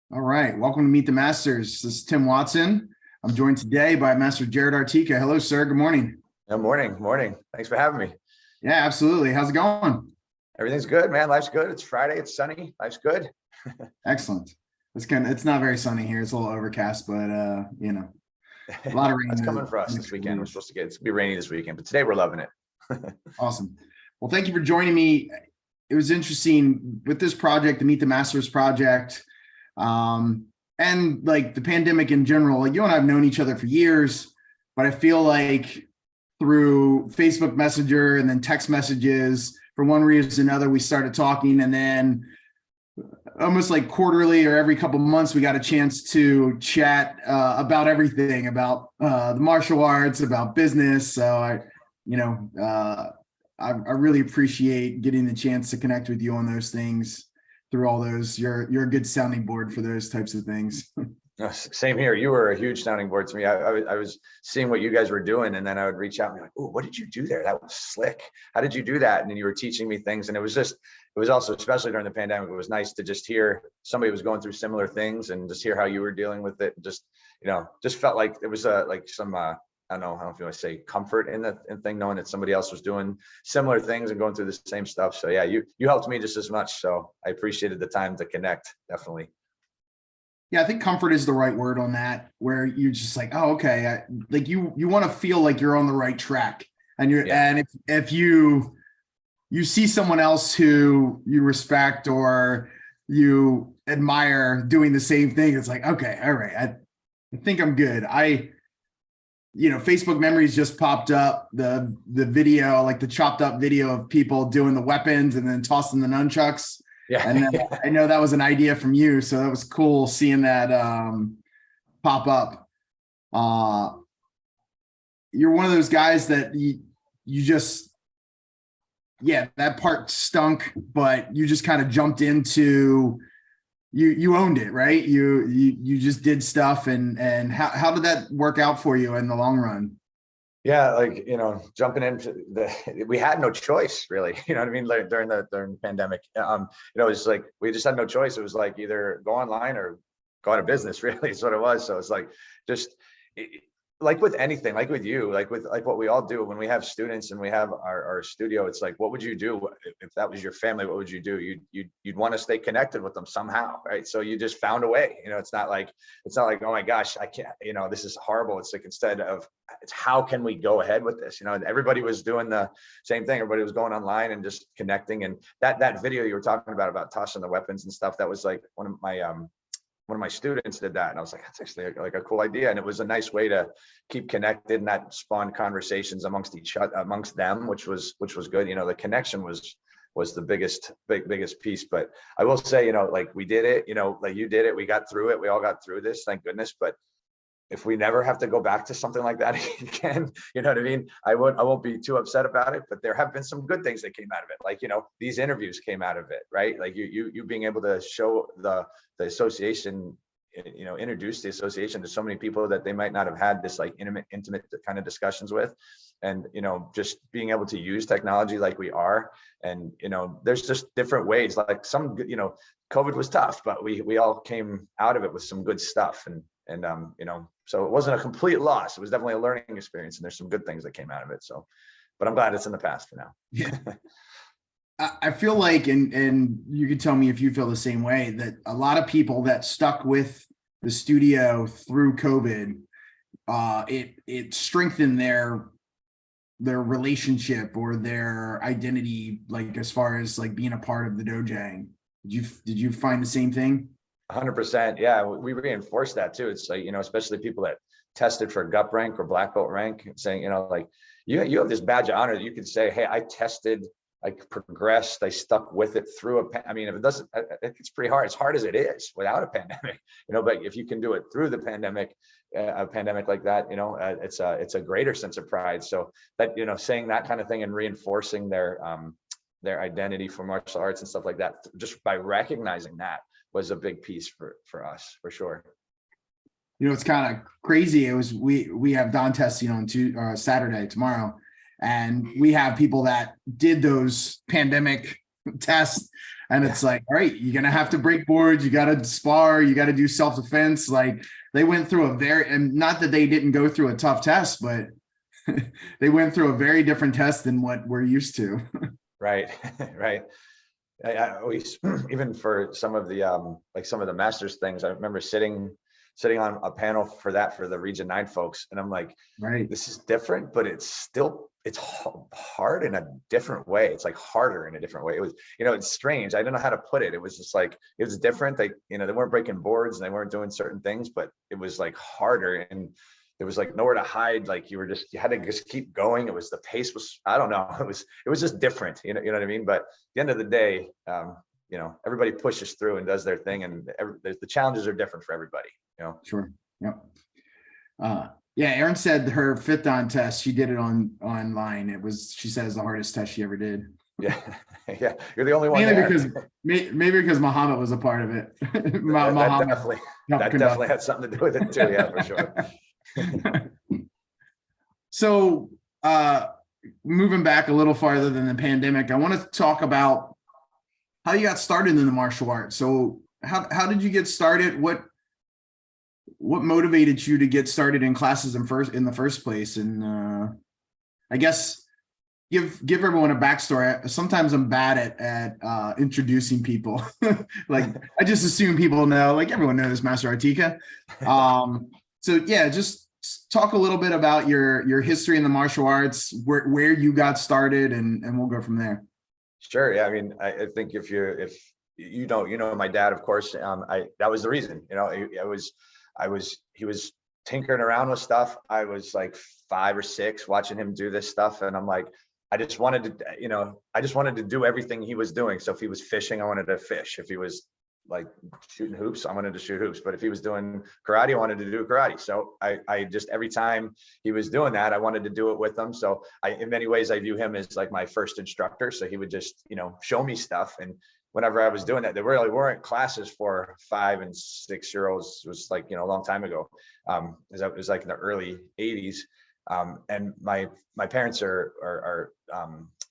All right, welcome to Meet the Masters. This is Tim Watson. I'm joined today by Master Jared Arteca. Hello, sir. Good morning. Morning. Thanks for having me. Yeah, absolutely. How's it going? Everything's good, man. Life's good. It's Friday. It's sunny. Life's good. Excellent. It's not very sunny here. It's a little overcast, but a lot of rain. It's coming for us this weekend. We're supposed to be rainy this weekend, but today we're loving it. Awesome. Well, thank you for joining me. It was interesting with this project, the Meet the Masters project, and like the pandemic in general. Like you and I have known each other for years, but I feel like through Facebook Messenger and then text messages, for one reason or another, we started talking, and then almost like quarterly or every couple of months, we got a chance to chat about everything, about the martial arts, about business. So I really appreciate getting the chance to connect with you on those things through all those. You're a good sounding board for those types of things. Same here. You were a huge sounding board to me. I was seeing what you guys were doing, and then I would reach out and be like, "Oh, what did you do there? That was slick. How did you do that?" And then you were teaching me things, and it was also, especially during the pandemic, it was nice to just hear somebody was going through similar things and just hear how you were dealing with it. Just felt like it was like some I don't know if you want to say comfort in the thing, knowing that somebody else was doing similar things and going through the same stuff. So yeah, you helped me just as much. So I appreciated the time to connect. Definitely. Yeah, I think comfort is the right word on that, where you're just like, oh, okay. Like you want to feel like you're on the right track, and and if you see someone else who you respect or you admire doing the same thing, it's like, okay, all right, I think I'm good. Facebook memories just popped up, the video, like the chopped up video of people doing the weapons and then tossing the nunchucks. Yeah. And then I know that was an idea from you. So that was cool seeing that pop up. You're one of those guys that you just, that part stunk, but you just kind of jumped into, you owned it, right? You just did stuff. And how did that work out for you in the long run? Yeah, like, jumping into we had no choice really, you know what I mean? Like during the pandemic, it's like, we just had no choice. It was like either go online or go out of business, really is what it was. So it's like, like with anything, like with you, like what we all do when we have students and we have our studio, it's like, what would you do if that was your family? What would you do? You'd want to stay connected with them somehow, right? So you just found a way. It's not like, oh my gosh, I can't, this is horrible. It's like, it's how can we go ahead with this? Everybody was doing the same thing. Everybody was going online and just connecting. And that video you were talking about tossing the weapons and stuff, that was like one of my students did that, and I was like, that's actually like a cool idea. And it was a nice way to keep connected, and that spawned conversations amongst them, which was good. The connection was the biggest piece. But I will say, like we did it, like you did it, we got through it, we all got through this, thank goodness. But if we never have to go back to something like that again, you know what I mean? I won't be too upset about it, but there have been some good things that came out of it. Like, these interviews came out of it, right? Like you being able to show the association, introduce the association to so many people that they might not have had this like intimate kind of discussions with. And, just being able to use technology like we are. And, there's just different ways, like some, COVID was tough, but we all came out of it with some good stuff. And so it wasn't a complete loss. It was definitely a learning experience, and there's some good things that came out of it. So, but I'm glad it's in the past for now. Yeah. I feel like, and you can tell me if you feel the same way, that a lot of people that stuck with the studio through COVID, it strengthened their relationship or their identity, like as far as like being a part of the dojang. Did you find the same thing? 100%. Yeah, we reinforce that too. It's like, especially people that tested for gut rank or black belt rank, saying, like you have this badge of honor that you can say, hey, I tested, I progressed, I stuck with it through if it doesn't, it's pretty hard. It's hard as it is without a pandemic, but if you can do it through the pandemic, a pandemic like that, it's a greater sense of pride. So that, saying that kind of thing and reinforcing their identity for martial arts and stuff like that, just by recognizing that, was a big piece for us, for sure. It's kind of crazy. It was, we have Don testing on Saturday, tomorrow, and we have people that did those pandemic tests And Yeah. it's like, all right, you're gonna have to break boards, you gotta spar, you gotta do self-defense. Like they went through a very, and not that they didn't go through a tough test, but they went through a very different test than what we're used to. Right. Right. I always, even for some of the like some of the masters things, I remember sitting on a panel for that for the Region 9 folks, and I'm like, Right. this is different, but it's hard in a different way. It's like harder in a different way. It was, it's strange. I don't know how to put it. It was just like, it was different. They, they weren't breaking boards and they weren't doing certain things, but it was like harder, and there was like nowhere to hide. Like you had to just keep going. It was, the pace was, I don't know. It was just different, you know what I mean? But at the end of the day, everybody pushes through and does their thing, and the challenges are different for everybody, Sure. Yep. Yeah, Erin said her fifth on test, she did it online. She says the hardest test she ever did. Yeah. Yeah. You're the only one Mainly there. because maybe because Muhammad was a part of it. That Muhammad definitely had something to do with it too. Yeah, for sure. So moving back a little farther than the pandemic, I want to talk about how you got started in the martial arts. So how did you get started? What motivated you to get started in classes in the first place? And I guess give everyone a backstory. Sometimes I'm bad at introducing people. Like I just assume people know, like everyone knows Master Arteca. So yeah, just talk a little bit about your history in the martial arts, where you got started, and we'll go from there. Sure. Yeah. I mean, I think if you know my dad, of course, that was the reason, he was tinkering around with stuff. I was like 5 or 6 watching him do this stuff. And I'm like, I just wanted to do everything he was doing. So if he was fishing, I wanted to fish. If he was like shooting hoops, I wanted to shoot hoops. But if he was doing karate, I wanted to do karate. So I just, every time he was doing that, I wanted to do it with him. So in many ways, I view him as like my first instructor. So he would just, show me stuff. And whenever I was doing that, there really weren't classes for 5 and 6 year olds. It was like, a long time ago. It was like in the early 80s. And my parents are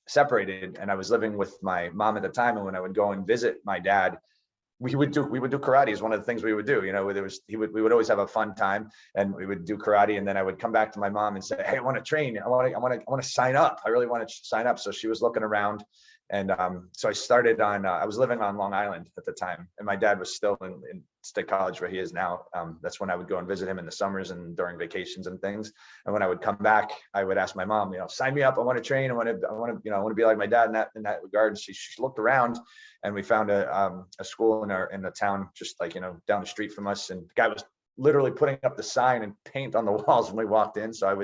separated, and I was living with my mom at the time. And when I would go and visit my dad, we would do karate is one of the things we would do. We would always have a fun time, and we would do karate. And then I would come back to my mom and say, hey, I want to train. I want to sign up. I really want to sign up. So she was looking around. And so I started I was living on Long Island at the time, and my dad was still in State College where he is now. That's when I would go and visit him in the summers and during vacations and things. And when I would come back, I would ask my mom, sign me up. I want to train. I want to be like my dad in that regard. And she looked around, and we found a school in the town, just like, down the street from us. And the guy was literally putting up the sign and paint on the walls when we walked in. So I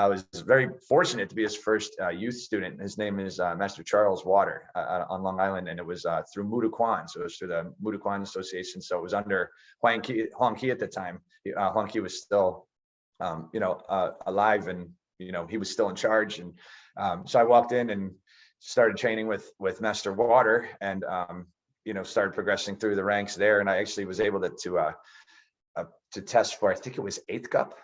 was very fortunate to be his first youth student. His name is Master Charles Water on Long Island, and it was through Mudu Kwan. So it was through the Mudu Kwan Association. So it was under Huang Ki at the time. Huang Ki was still, alive, and he was still in charge. And so I walked in and started training with Master Water, and started progressing through the ranks there. And I actually was able to test for, I think it was 8th Cup.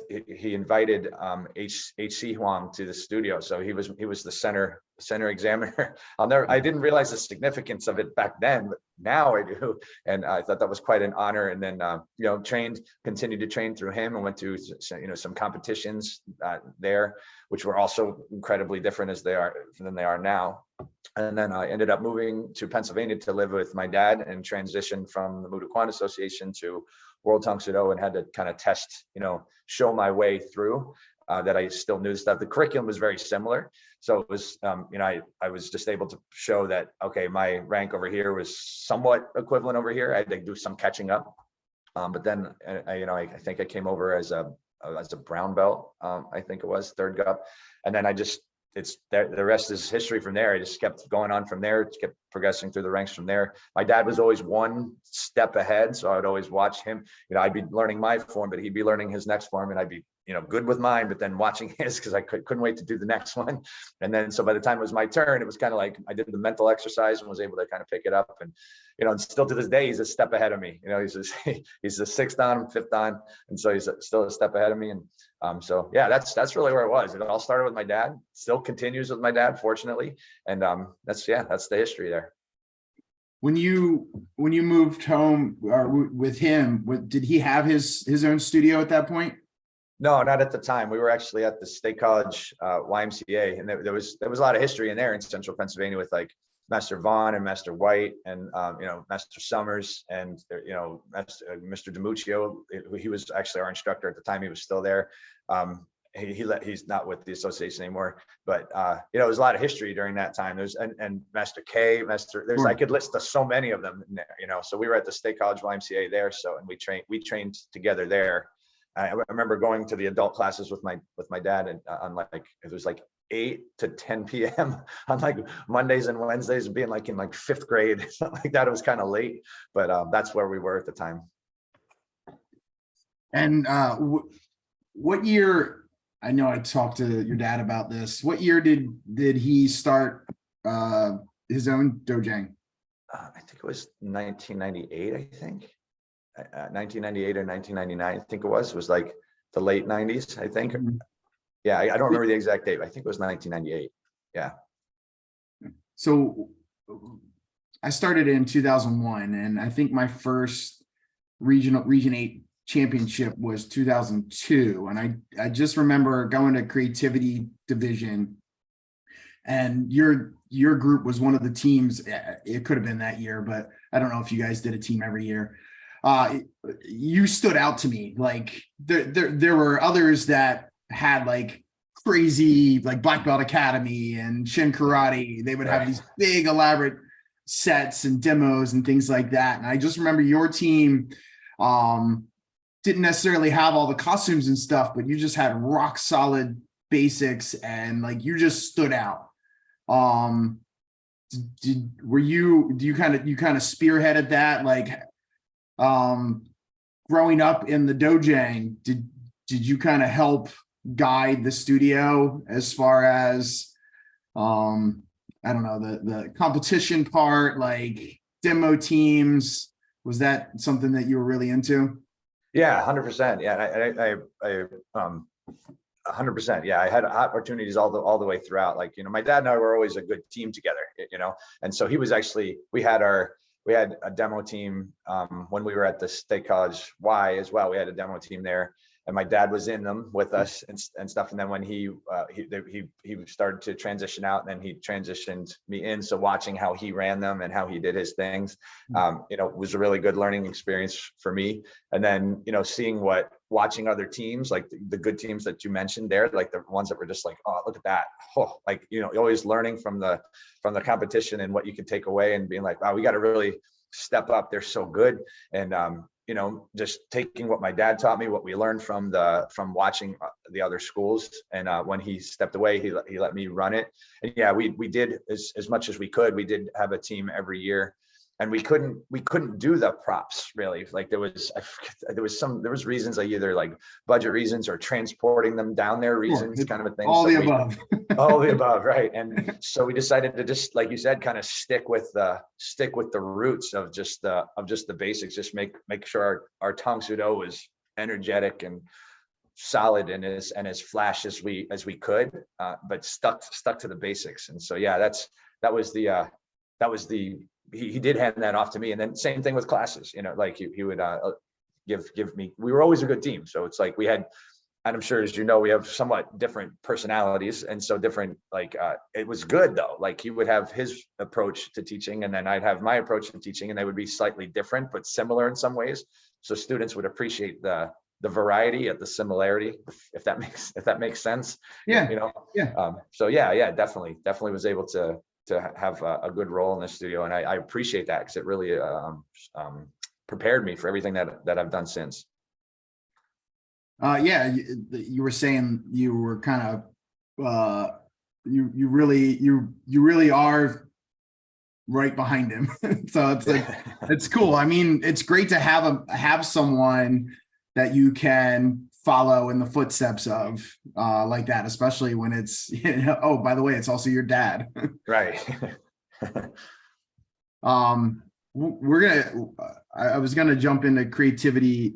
He invited H.C. Huang to the studio, so he was the center examiner. I didn't realize the significance of it back then, but now I do, and I thought that was quite an honor. And then continued to train through him, and went to some competitions there, which were also incredibly different than they are now. And then I ended up moving to Pennsylvania to live with my dad, and transitioned from the Mudu Kwan Association to World Tang Soo Do, and had to kind of test, show my way through that I still knew stuff. The curriculum was very similar. So it was, I was just able to show that, okay, my rank over here was somewhat equivalent over here. I had to do some catching up. But then, I think I came over as a brown belt. I think it was 3rd Cup. And then the rest is history from there. I just kept going on from there, kept progressing through the ranks from there. My dad was always one step ahead, so I would always watch him. I'd be learning my form, but he'd be learning his next form, and I'd be good with mine, but then watching his, because I couldn't wait to do the next one. And then, so by the time it was my turn, it was kind of like I did the mental exercise and was able to kind of pick it up. And, and still to this day, he's a step ahead of me. He's the sixth on, fifth on. And so he's still a step ahead of me. And so, yeah, that's really where it was. It all started with my dad, still continues with my dad, fortunately. And that's the history there. When you moved home with him, did he have his own studio at that point? No, not at the time. We were actually at the State College YMCA, and there was a lot of history in there in Central Pennsylvania with like Master Vaughn and Master White and Master Summers and Mr. DiMuccio. He was actually our instructor at the time. He was still there. He's not with the association anymore, but it was a lot of history during that time. There's and Master K, I could list so many of them in there, so we were at the State College YMCA there. So, and we trained together there. I remember going to the adult classes with my dad, and on it was like 8 to 10 p.m. on like Mondays and Wednesdays, being like in like 5th grade, something like that. It was kind of late, but that's where we were at the time. And what year? I know I talked to your dad about this. What year did he start his own dojang? I think it was 1998. I think 1998 or 1999. I think it was like the late 90s. I think. Mm-hmm. Yeah, I don't remember the exact date. I think it was 1998. Yeah. So I started in 2001, and I think my first Region 8 championship was 2002. And I just remember going to creativity division, and your group was one of the teams. It could have been that year, but I don't know if you guys did a team every year. You stood out to me. Like there were others that had like crazy, like Black Belt Academy and Shin Karate. They would have these big elaborate sets and demos and things like that. And I just remember your team didn't necessarily have all the costumes and stuff, but you just had rock solid basics, and like you just stood out. Do you kind of spearheaded that, like growing up in the dojang? Did you kind of help guide the studio as far as I don't know, the competition part, like demo teams? Was that something that you were really into? Yeah, 100%. Yeah, I 100%. Yeah, I had opportunities all the way throughout. Like, my dad and I were always a good team together, and so he was actually, we had a demo team when we were at the State College Y as well. We had a demo team there, and my dad was in them with us and stuff. And then when he started to transition out, and then he transitioned me in. So watching how he ran them and how he did his things, was a really good learning experience for me. And then, watching other teams, like the good teams that you mentioned there, like the ones that were just like, oh, look at that. Oh, like, always learning from the competition and what you can take away, and being like, wow, we got to really step up. They're so good. And, just taking what my dad taught me, what we learned from watching the other schools. And when he stepped away, he let me run it. And yeah, we did as much as we could. We did have a team every year, and we couldn't do the props really. Like there was reasons, like either like budget reasons or transporting them down there reasons, kind of a thing. All the above. All the above, right? And so we decided to just, like you said, kind of stick with the roots of just the basics. Just make sure our Tang Soo Do was energetic and solid and as flash as we could, but stuck to the basics. And so yeah, that was the he did hand that off to me. And then same thing with classes, like he would give me, we were always a good team. So it's like we had, and I'm sure, as we have somewhat different personalities, and so different, like it was good though. Like he would have his approach to teaching, and then I'd have my approach to teaching, and they would be slightly different but similar in some ways. So students would appreciate the variety at the similarity, if that makes sense. Yeah. So yeah, definitely was able to have a good role in the studio, and I appreciate that, because it really prepared me for everything that I've done since. You were saying you were kind of you really are right behind him. So it's like it's cool. I mean, it's great to have someone that you can follow in the footsteps of like that, especially when it's, oh, by the way, it's also your dad. Right. We're gonna, I was gonna jump into creativity.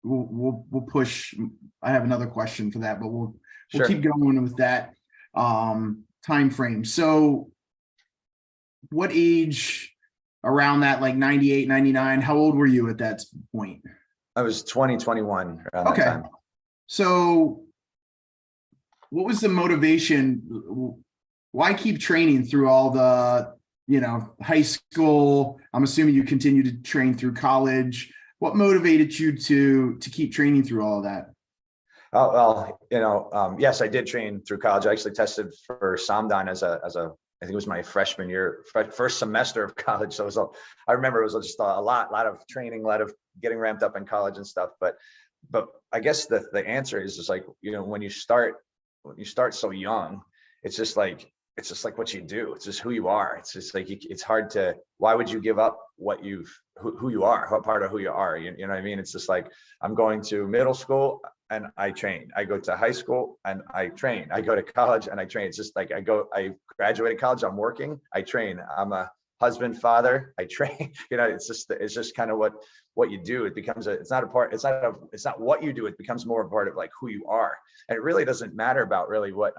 We'll push. I have another question for that, but we'll Sure. keep going with that time frame. So what age around that, like 98, 99, how old were you at that point? I was 21 around that Okay. time. So what was the motivation? Why keep training through all the, high school? I'm assuming you continue to train through college. What motivated you to keep training through all of that? Oh, well, yes, I did train through college. I actually tested for Samdan as a, I think it was my freshman year, first semester of college. So I remember it was just a lot of training, a lot of getting ramped up in college and stuff. But I guess the answer is just like, when you start so young, it's just like what you do. It's just who you are. It's just like, it's hard to, why would you give up who you are, what part of who you are? You know what I mean? It's just like, I'm going to middle school and I train. I go to high school and I train. I go to college and I train. It's just like, I graduated college, I'm working, I train. I'm a husband, father, I train. It's just kind of what you do. It becomes it's not what you do. It becomes more a part of like who you are. And it really doesn't matter about really what,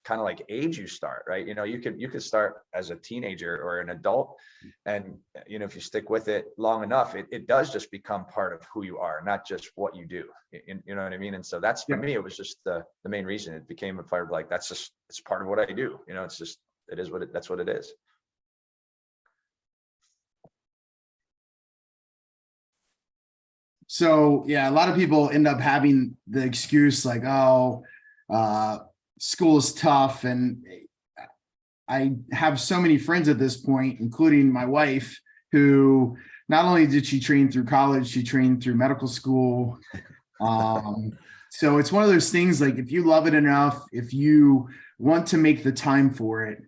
kind of like age you start, right? You could start as a teenager or an adult, and if you stick with it long enough, it does just become part of who you are, not just what you do. You know what I mean? And so that's, for me, it was just the main reason. It became a part of like, it's part of what I do. That's what it is. So yeah, a lot of people end up having the excuse like, oh, school is tough. And I have so many friends at this point, including my wife, who not only did she train through college, she trained through medical school. So it's one of those things, like, if you love it enough, if you want to make the time for it,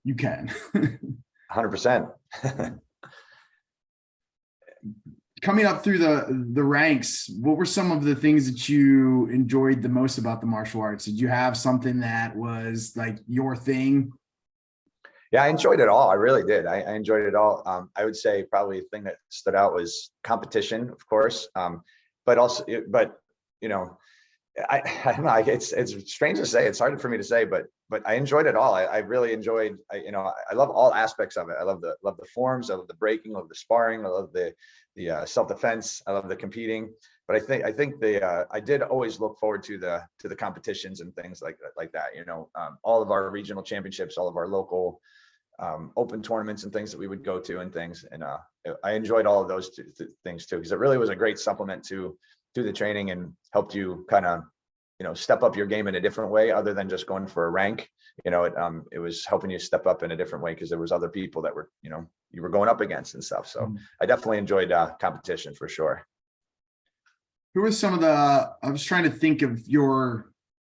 you can. 100%. Coming up through the ranks, what were some of the things that you enjoyed the most about the martial arts? Did you have something that was like your thing? Yeah, I enjoyed it all. I really did. I enjoyed it all. I would say probably the thing that stood out was competition, of course. But also, I don't know. It's strange to say. It's hard for me to say, but I enjoyed it all. I really enjoyed. I love all aspects of it. I love the forms. I love the breaking. I love the sparring. I love the self-defense. I love the competing. But I think I did always look forward to the competitions and things like that. All of our regional championships, all of our local open tournaments and things that we would go to and things. And I enjoyed all of those things too, because it really was a great supplement to the training and helped you kind of, step up your game in a different way other than just going for a rank. It was helping you step up in a different way because there was other people that were, you were going up against and stuff. So I definitely enjoyed competition for sure. Who were some of I was trying to think of your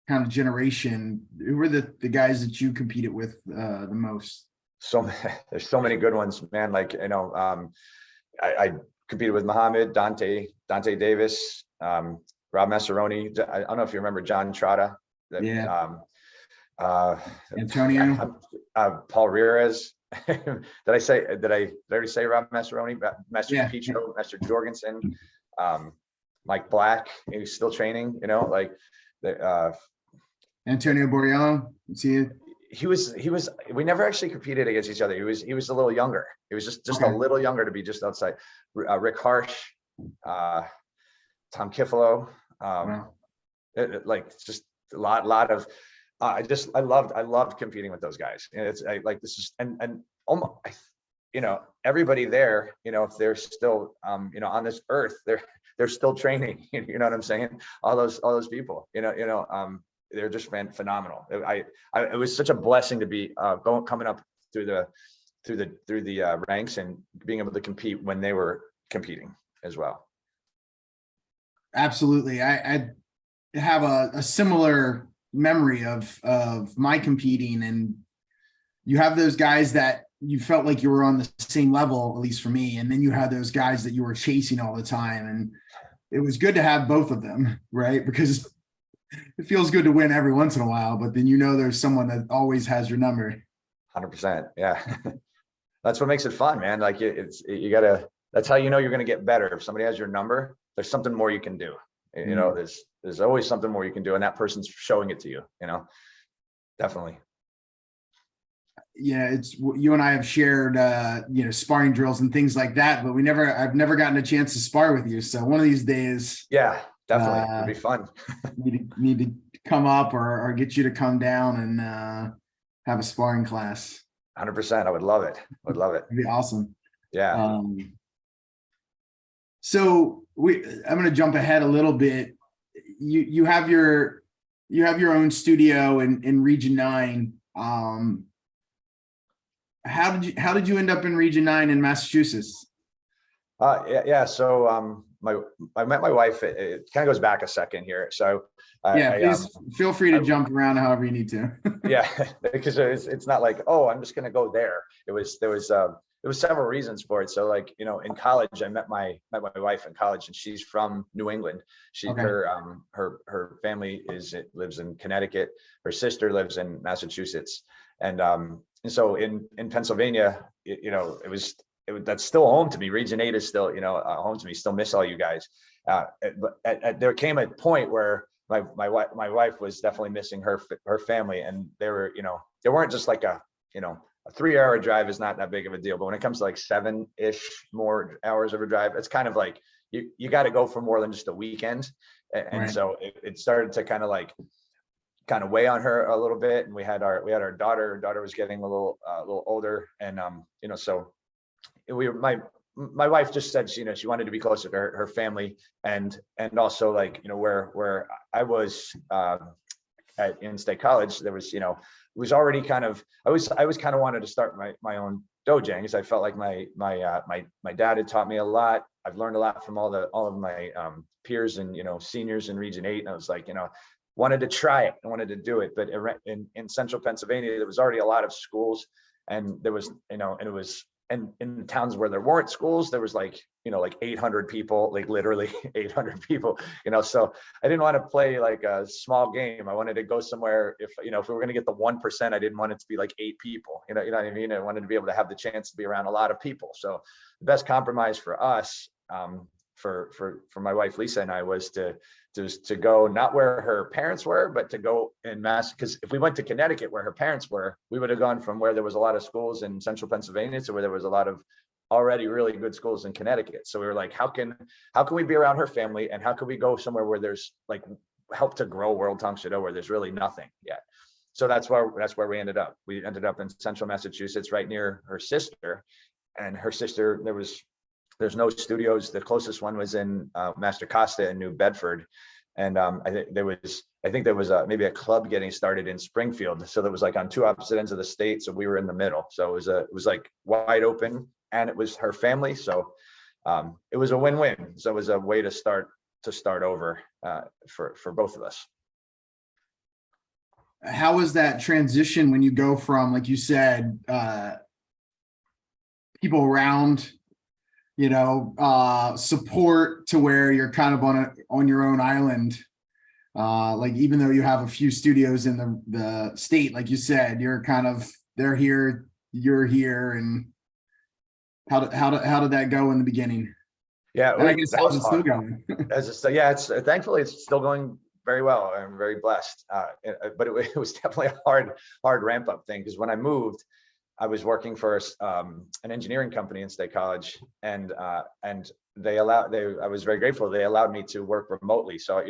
kind of generation. Who were the guys that you competed with the most? So there's so many good ones, man. Like, I competed with Muhammad, Dante Davis, Rob Massaroni. I don't know if you remember John Trotta. Yeah. Antonio. Paul Reyes. Did I already say Rob Massaroni? Master Picho, Master Jorgensen, Mike Black, he's still training, Antonio Borriello. See it? He was, we never actually competed against each other. He was a little younger. He was just Okay. a little younger to be just outside. Rick Harsh, Tom Kifalo, Wow. just a lot of, I loved competing with those guys. And it's and almost, everybody there, if they're still, on this earth, they're still training. You know what I'm saying? All those people, they're just phenomenal. It was such a blessing to be coming up through the ranks and being able to compete when they were competing as well. Absolutely. I have a similar memory of my competing, and you have those guys that you felt like you were on the same level, at least for me. And then you had those guys that you were chasing all the time. And it was good to have both of them, right? Because it feels good to win every once in a while, but then there's someone that always has your number. 100%. Yeah. That's what makes it fun, man. Like you gotta, that's how you know you're going to get better. If somebody has your number, there's something more you can do. You know, there's always something more you can do. And that person's showing it to you, definitely. Yeah, it's you and I have shared sparring drills and things like that, but I've never gotten a chance to spar with you. So one of these days, yeah, definitely, it'd be fun. need to come up or get you to come down and have a sparring class. 100%. I would love it. It'd be awesome. Yeah. So I'm going to jump ahead a little bit. You have your own studio in Region 9. How did you end up in Region 9 in Massachusetts? Yeah. So I met my wife. It kind of goes back a second here. So please feel free to jump around however you need to. Yeah, because it's not like, oh, I'm just gonna go there. There was several reasons for it. So like, in college, I met my wife in college, and she's from New England. Her family lives in Connecticut. Her sister lives in Massachusetts, and so in Pennsylvania, that's still home to me. Region 8 is still, home to me. Still miss all you guys. But there came a point where my wife was definitely missing her family, and they weren't just like a 3-hour drive is not that big of a deal. But when it comes to like 7-ish more hours of a drive, it's kind of like you got to go for more than just a weekend. And right. So it started to kind of weigh on her a little bit. And we had our daughter. Her daughter was getting a little older, and so my wife just said she wanted to be closer to her family, and also like where I was at in-state college, there was it was already kind of I was kind of wanted to start my own dojang, because I felt like my dad had taught me a lot. I've learned a lot from all of my peers and seniors in Region 8, and I was like wanted to try it. I wanted to do it, but in central Pennsylvania there was already a lot of schools, and there was and it was. And in the towns where there weren't schools, there was like 800 people, like literally 800 people, so I didn't want to play like a small game. I wanted to go somewhere, if we were going to get the 1%, I didn't want it to be like 8 people, you know what I mean? I wanted to be able to have the chance to be around a lot of people. So the best compromise for us, for my wife, Lisa, and I was to go not where her parents were, but to go in Mass, because if we went to Connecticut where her parents were, we would have gone from where there was a lot of schools in central Pennsylvania to where there was a lot of already really good schools in Connecticut. So we were like, how can we be around her family, and how can we go somewhere where there's like help to grow World Tong Soo Do where there's really nothing yet. So that's where we ended up. We ended up in central Massachusetts, right near her sister, and her sister, there's no studios. The closest one was in Master Costa in New Bedford. And I think there was maybe a club getting started in Springfield. So that was like on two opposite ends of the state. So we were in the middle. So it was like wide open, and it was her family. So it was a win-win. So it was a way to start over for both of us. How was that transition when you go from, like you said, people around, support, to where you're kind of on your own island? Like, even though you have a few studios in the state, like you said, you're kind of, they're here, you're here. And how did that go in the beginning? Yeah, and I guess how's it still going? Thankfully it's still going very well. I'm very blessed. But it was definitely a hard ramp up thing, because when I moved, I was working for an engineering company in State College, and I was very grateful they allowed me to work remotely. So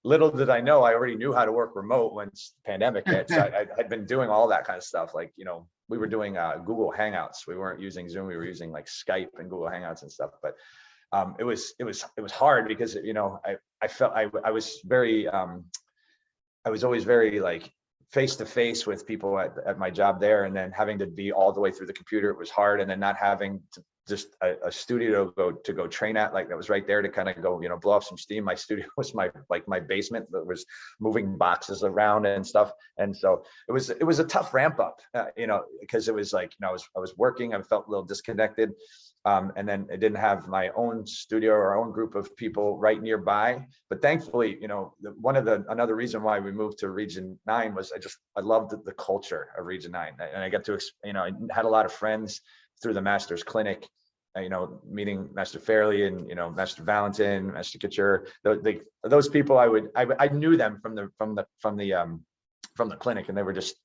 little did I know, I already knew how to work remote once the pandemic hit. So I had been doing all that kind of stuff. Like we were doing Google Hangouts. We weren't using Zoom. We were using like Skype and Google Hangouts and stuff. But it was hard, because I felt I was always very like face to face with people at my job there, and then having to be all the way through the computer, it was hard. And then not having just a studio to go train at, like that was right there to kind of go, blow off some steam. My studio was my basement that was moving boxes around and stuff. And so it was a tough ramp up, because it was like, I was working, I felt a little disconnected. And then I didn't have my own studio or own group of people right nearby. But thankfully, another reason why we moved to Region 9 was I loved the culture of Region 9. And I got to, I had a lot of friends through the Master's Clinic, meeting Master Fairley and, Master Valentin, Master Couture, those people I knew them from the clinic, and they were just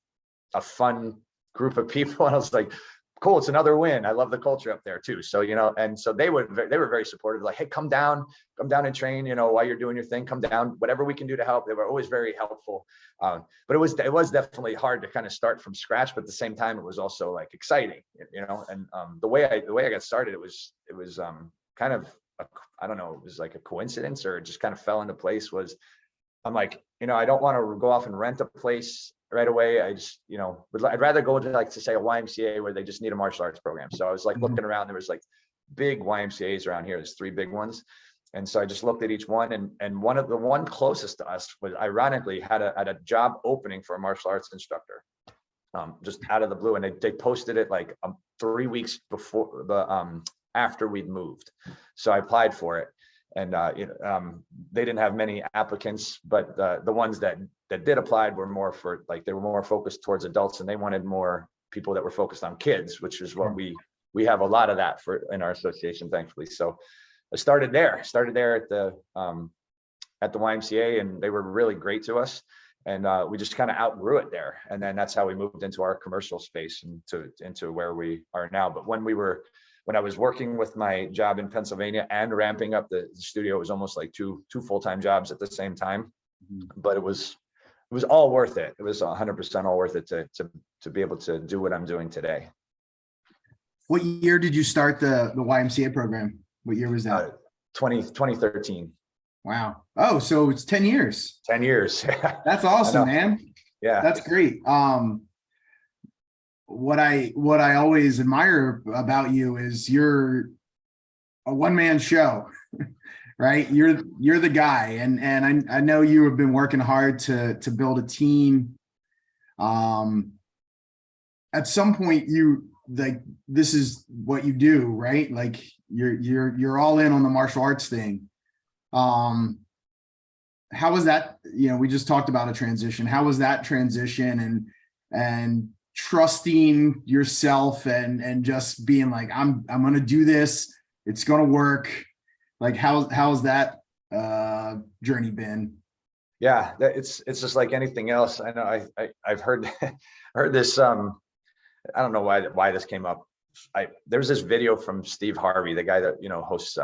a fun group of people. And I was like, cool, it's another win. I love the culture up there too. So, and so they were very supportive, like, hey, come down and train, while you're doing your thing, come down, whatever we can do to help. They were always very helpful. But it was definitely hard to kind of start from scratch, but at the same time, it was also like exciting, and the way I got started, it was kind of, I don't know, it was like a coincidence, or it just kind of fell into place. I'm like, I don't want to go off and rent a place right away. I just, I'd rather go to, like, to say a YMCA where they just need a martial arts program. So I was like looking around, there was like big YMCAs around here. There's 3 big ones. And so I just looked at each one, and the one closest to us was, ironically, had a job opening for a martial arts instructor, just out of the blue. And they posted it like 3 weeks before after we'd moved. So I applied for it. And they didn't have many applicants, but the ones that did apply were more for, like, they were more focused towards adults, and they wanted more people that were focused on kids, which is what we have a lot of that in our association, thankfully. So I started there at the YMCA, and they were really great to us. And we just kind of outgrew it there. And then that's how we moved into our commercial space and into where we are now. But when I was working with my job in Pennsylvania and ramping up the studio, it was almost like two full-time jobs at the same time. But it was all worth it. It was 100% all worth it to be able to do what I'm doing today. What year did you start the YMCA program? What year was that? 2013. Wow. Oh, so it's 10 years. 10 years. That's awesome, man. Yeah. That's great. What I always admire about you is you're a one-man show, right? You're the guy, and I know you have been working hard to build a team. At some point, this is what you do, right? Like you're all in on the martial arts thing. How was that? We just talked about a transition. How was that transition, and trusting yourself and just being like, I'm going to do this. It's going to work. Like, how's that journey been? Yeah, it's just like anything else. I know I've heard this. I don't know why this came up. There was this video from Steve Harvey, the guy that, hosts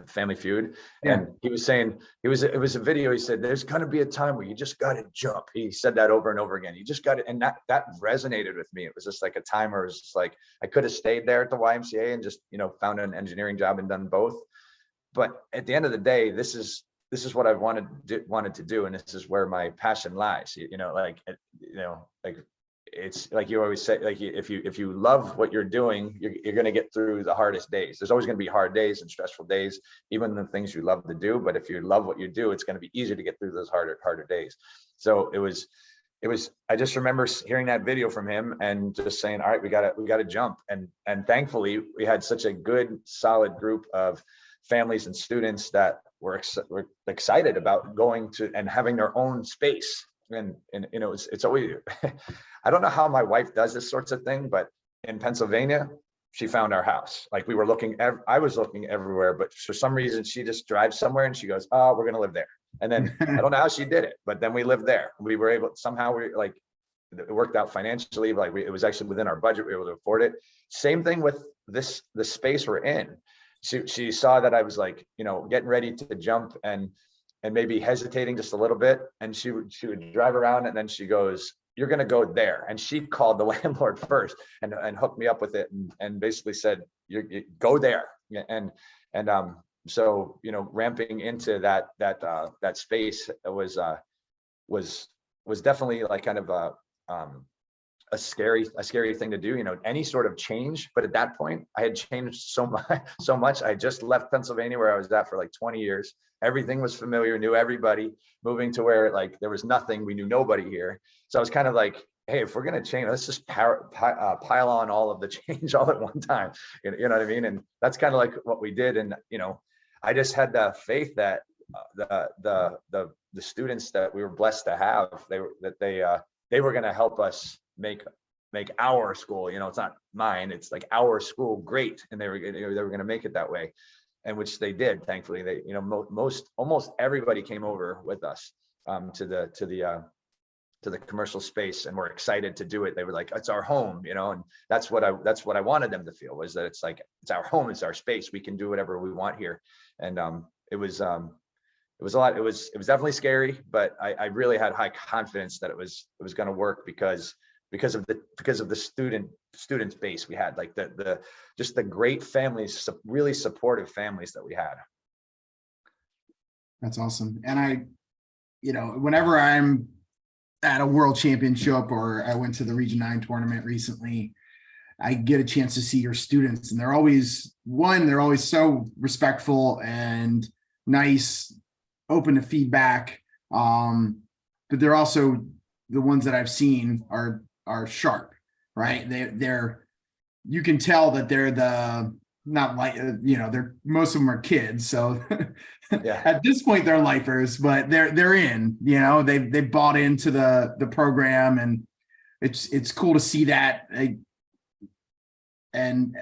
Family Feud. Yeah. And he was saying, it was a video. He said, there's going to be a time where you just got to jump. He said that over and over again. You just got to, and that resonated with me. It was just like a time where it was just like, I could have stayed there at the YMCA and just, found an engineering job and done both. But at the end of the day, this is what I wanted to do. And this is where my passion lies, it's like you always say, like, if you love what you're doing, you're going to get through the hardest days. There's always going to be hard days and stressful days, even the things you love to do. But if you love what you do, it's going to be easier to get through those harder days. So it was, I just remember hearing that video from him and just saying, all right, we got to jump. And thankfully we had such a good, solid group of families and students that were excited about going to and having their own space. And it's always, I don't know how my wife does this sorts of thing, but in Pennsylvania, she found our house. Like, I was looking everywhere, but for some reason she just drives somewhere and she goes, oh, we're going to live there. And then I don't know how she did it, but then we lived there. We were able, somehow it worked out financially. Like, it was actually within our budget. We were able to afford it. Same thing with the space we're in. She saw that I was like, getting ready to jump and maybe hesitating just a little bit. And she would drive around and then she goes, you're going to go there. And she called the landlord first and hooked me up with it and basically said, you go there. So, ramping into that space was definitely like kind of a scary thing to do, any sort of change. But at that point, I had changed so much. I just left Pennsylvania, where I was at for like 20 years. Everything was familiar, knew everybody, moving to where like there was nothing, we knew nobody here. So I was kind of like, hey, if we're going to change, let's just pile on all of the change all at one time. You know what I mean? And that's kind of like what we did. And, I just had the faith that the students that we were blessed to have, they were going to help us make our school, it's not mine, it's like our school great. And they were going to make it that way. And which they did, thankfully. They, almost everybody came over with us to the commercial space, and we're excited to do it. They were like, it's our home, and that's what I wanted them to feel, was that it's like, it's our home, it's our space, we can do whatever we want here. And it was a lot. It was definitely scary, but I really had high confidence that it was going to work because of the student base we had, like just the great families, really supportive families that we had. That's awesome. And whenever I'm at a world championship, or I went to the Region 9 tournament recently, I get a chance to see your students, and they're always so respectful and nice, open to feedback. But they're also, the ones that I've seen are sharp, right? You can tell that they're most of them are kids. So Yeah. At this point they're lifers, but they're in, they bought into the program, and it's cool to see that. And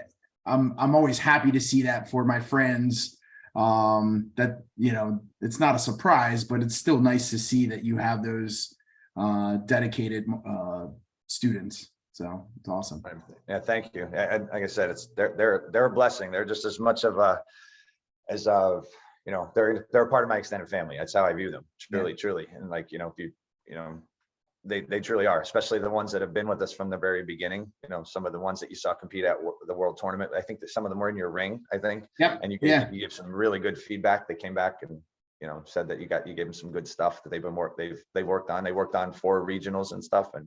I'm always happy to see that for my friends, that, it's not a surprise, but it's still nice to see that you have those dedicated students. So it's awesome. Yeah, thank you. And like I said, they're a blessing. They're just as much of a they're a part of my extended family. That's how I view them. Truly. And like, they truly are, especially the ones that have been with us from the very beginning. Some of the ones that you saw compete at the World Tournament, I think that some of them were in your ring, I think. Yep. And you gave some really good feedback. They came back and said that you gave them some good stuff that they've worked on. They worked on 4 regionals and stuff. And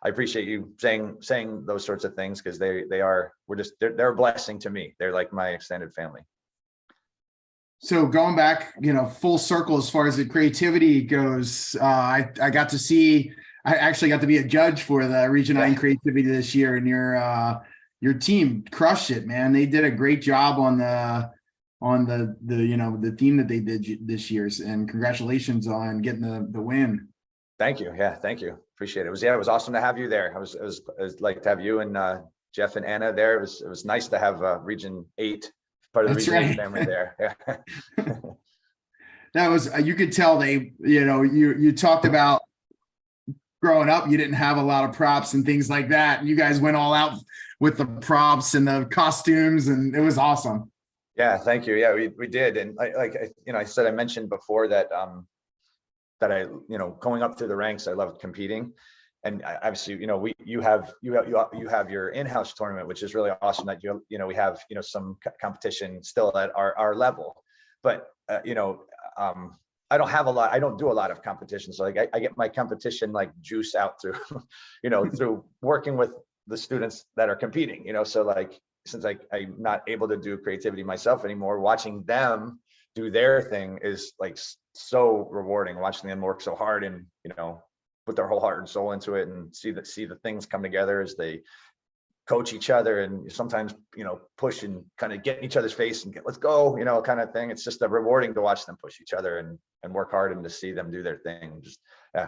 I appreciate you saying those sorts of things, because they're a blessing to me. They're like my extended family. So going back, full circle as far as the creativity goes, I actually got to be a judge for the Region 9 creativity this year, and your team crushed it, man. They did a great job on the theme that they did this year's, and congratulations on getting the win. Thank you. Yeah, thank you. Appreciate it. It was awesome to have you there. It was like to have you and Jeff and Anna there. It was nice to have Region 8, part of the Region 8 family there. That was, you could tell you talked about growing up, you didn't have a lot of props and things like that. You guys went all out with the props and the costumes, and it was awesome. Yeah, thank you. Yeah, we did. And I mentioned before that that I, going up through the ranks, I loved competing. And obviously, you have your in-house tournament, which is really awesome that we have, some competition still at our level. But, I don't do a lot of competition. So like I get my competition like juice out through, through working with the students that are competing, so like, since I'm not able to do creativity myself anymore, watching them do their thing is like so rewarding, watching them work so hard and, put their whole heart and soul into it, and see the things come together as they coach each other, and sometimes, push and kind of get in each other's face and let's go, kind of thing. It's just rewarding to watch them push each other and work hard, and to see them do their thing. Just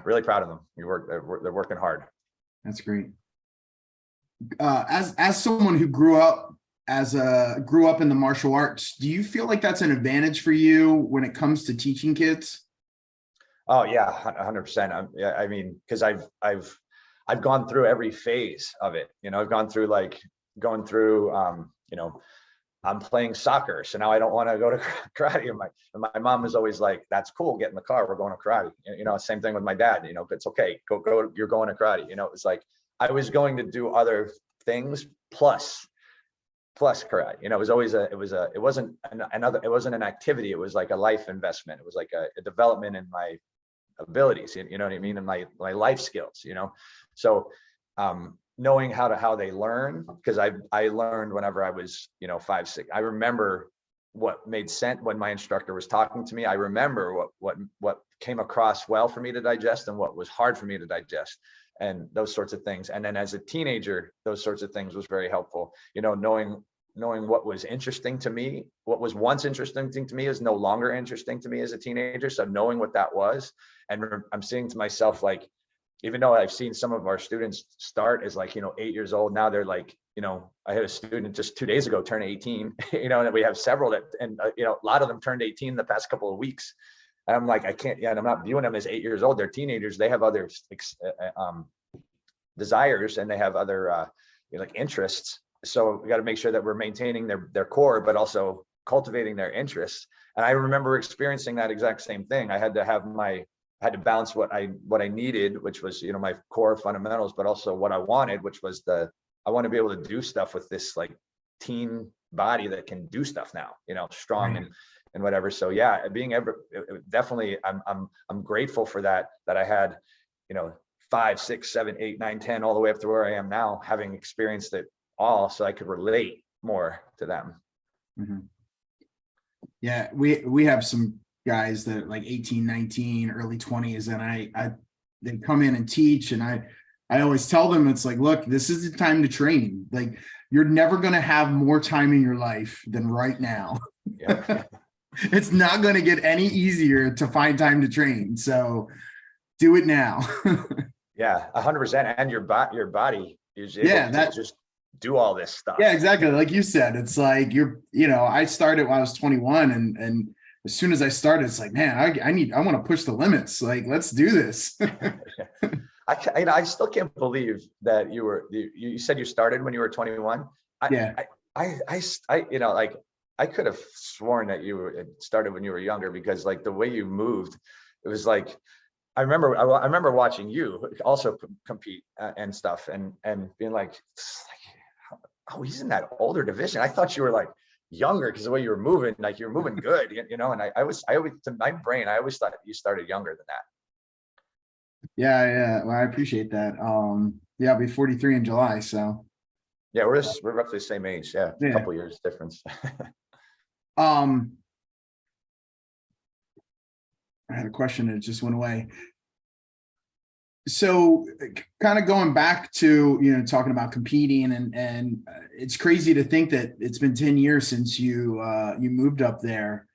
really proud of them. They're working hard. That's great. As someone who grew up in the martial arts, do you feel like that's an advantage for you when it comes to teaching kids? Oh yeah, 100%. Yeah, I mean, because I've gone through every phase of it. I've gone through I'm playing soccer, so now I don't want to go to karate. And my mom was always like, "That's cool. Get in the car. We're going to karate." Same thing with my dad. It's okay. Go. You're going to karate. It was like I was going to do other things plus karate. It wasn't an activity. It was like a life investment. It was like a development in my abilities, you know what I mean? And my life skills, you know? So, knowing how they learn, because I learned whenever I was, you know, 5, 6, I remember what made sense when my instructor was talking to me. I remember what came across well for me to digest and what was hard for me to digest, and those sorts of things. And then as a teenager, those sorts of things was very helpful, you know, knowing what was interesting to me, what was once interesting to me is no longer interesting to me as a teenager. So knowing what that was, and I'm saying to myself, like, even though I've seen some of our students start as like, you know, 8 years old, now they're like, you know, I had a student just 2 days ago turn 18, you know, and we have several that, and you know, a lot of them turned 18 in the past couple of weeks. And I'm like, I can't, yeah, and I'm not viewing them as 8 years old. They're teenagers. They have other desires, and they have other you know, like interests. So we got to make sure that we're maintaining their core, but also cultivating their interests. And I remember experiencing that exact same thing. I had to balance what I needed, which was, you know, my core fundamentals, but also what I wanted, which was I want to be able to do stuff with this like teen body that can do stuff now, you know, strong and whatever. So yeah, definitely, I'm grateful for that I had, you know, 5, 6, 7, 8, 9, 10, all the way up to where I am now, having experienced it all, so I could relate more to them. Mm-hmm. Yeah, we have some guys that like 18, 19, early 20s, and they come in and teach, and I always tell them, it's like, look, this is the time to train. Like, you're never going to have more time in your life than right now. Yeah. It's not going to get any easier to find time to train. So do it now. Yeah, 100%. And your body is able to just do all this stuff. Yeah, exactly. Like you said, it's like you know, I started when I was 21, and as soon as I started, it's like, man, I want to push the limits. Like, let's do this. I still can't believe that you said you started when you were 21. I you know, like, I could have sworn that you started when you were younger, because like the way you moved, it was like, I remember watching you also compete and stuff, and being like, oh, he's in that older division. I thought you were like younger, because the way you were moving, like you're moving good, you know. And I always, to my brain, I always thought you started younger than that. Yeah. Well, I appreciate that. Yeah, I'll be 43 in July. So yeah, we're roughly the same age. Yeah, a couple years difference. I had a question and it just went away. So kind of going back to, you know, talking about competing, and it's crazy to think that it's been 10 years since you moved up there.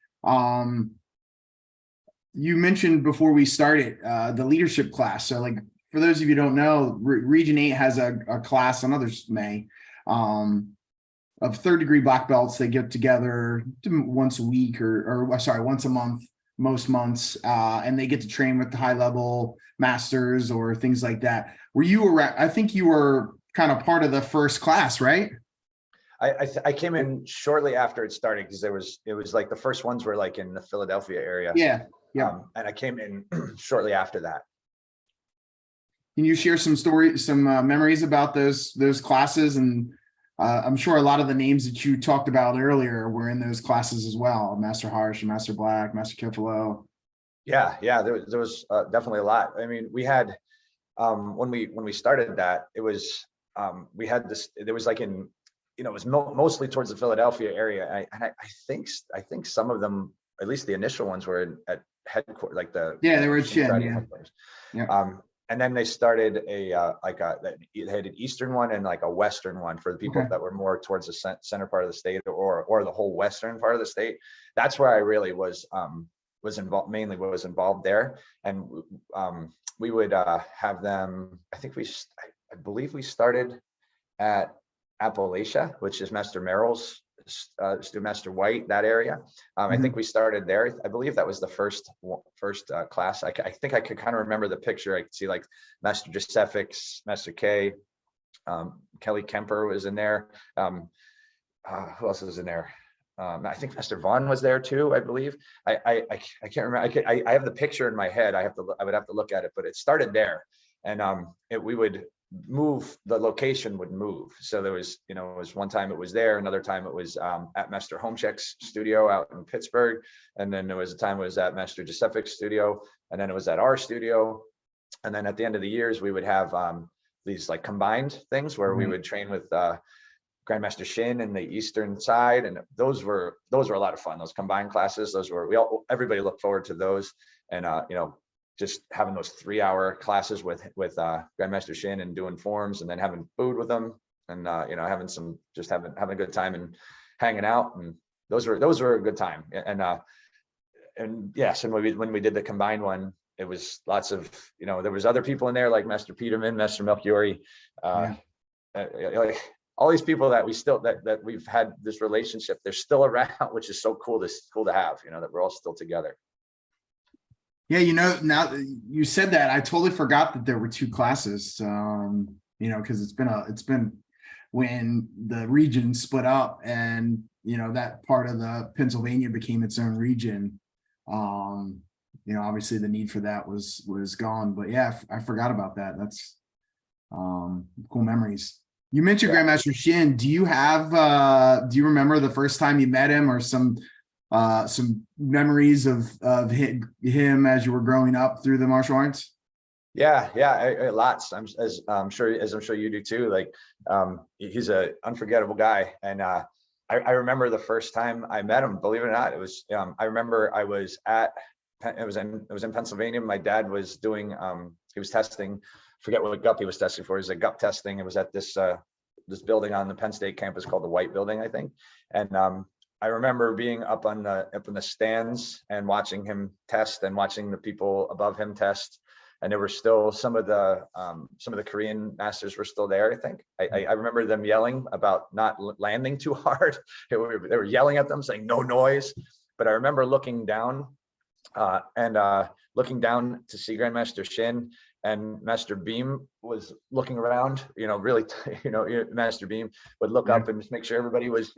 You mentioned before we started the leadership class. So like, for those of you who don't know, Region 8 has a class, and others may, of third-degree black belts. They get together once a week or once a month, most months, and they get to train with the high-level masters or things like that. I think you were kind of part of the first class, right? I came in shortly after it started, because it was like the first ones were like in the Philadelphia area. Yeah. And I came in shortly after that. Can you share some memories about those classes? And I'm sure a lot of the names that you talked about earlier were in those classes as well. Master Harsh, Master Black, Master Kefalo. Yeah, there was definitely a lot. I mean, we had when we started that, it was we had this. There was like in, you know, it was mostly towards the Philadelphia area. I think some of them, at least the initial ones, were at headquarters, like they were at Shin. Yeah. And then they started they had an eastern one and like a western one for the people that were more towards the center part of the state, or the whole western part of the state. That's where I really was involved there. And we would have them. I believe we started at Appalachia, which is Master Merrill's student, Master White, that area. I think we started there. I believe that was the first class. I think I could kind of remember the picture. I could see like Master Josephix, Master K, Kelly Kemper was in there. Who else was in there? I think Master Vaughn was there too, I believe. I can't remember. I have the picture in my head. I would have to look at it, but it started there. And we would move, the location would move. So there was, you know, it was one time it was there, another time it was at Master Homecheck's studio out in Pittsburgh, and then there was a time it was at Master Josephic's studio. and then it was at our studio. And then at the end of the years, we would have these like combined things where we would train with Grandmaster Shin in the eastern side, and those were a lot of fun. Those combined classes, everybody looked forward to those, and just having those 3-hour classes with Grandmaster Shin and doing forms, and then having food with them, and having a good time and hanging out, and those were a good time. And yes, and when we did the combined one, it was lots of, there was other people in there like Master Peterman, Master Melchiori, like all these people that that we've had this relationship, they're still around, which is so cool to have, that we're all still together. Yeah, now that you said that, I totally forgot that there were 2 classes, because it's been when the region split up, and, that part of the Pennsylvania became its own region. Obviously the need for that was gone, but yeah, I forgot about that. That's cool memories. You mentioned Grandmaster Shin. Do you remember the first time you met him, or some memories of him as you were growing up through the martial arts? Yeah, lots. I'm sure you do too. Like, he's an unforgettable guy, and I remember the first time I met him. Believe it or not, it was. I remember I was it was in Pennsylvania. My dad was doing. He was testing. Forget what GUP he was testing for. It was a GUP testing. It was at this building on the Penn State campus called the White Building, I think. And I remember being up in the stands and watching him test, and watching the people above him test. And there were still some of the Korean masters were still there. I think I remember them yelling about not landing too hard. They were yelling at them, saying no noise. But I remember looking down to see Grandmaster Shin, and Master Beam was looking around. Really, Master Beam would look up and just make sure everybody was,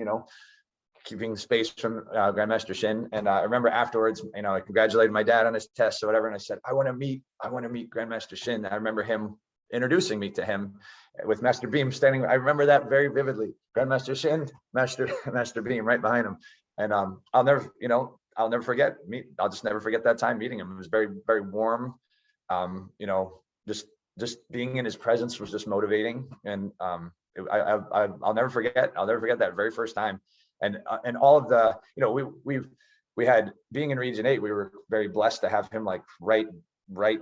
keeping space from Grandmaster Shin. And I remember afterwards, I congratulated my dad on his test or whatever, and I said, I want to meet Grandmaster Shin. I remember him introducing me to him with Master Beam standing. I remember that very vividly. Grandmaster Shin, Master Beam right behind him. And I'll never forget. I'll just never forget that time meeting him. It was very, very warm. Just being in his presence was just motivating, and I'll never forget that very first time. And all of the, we had, being in Region 8, we were very blessed to have him like right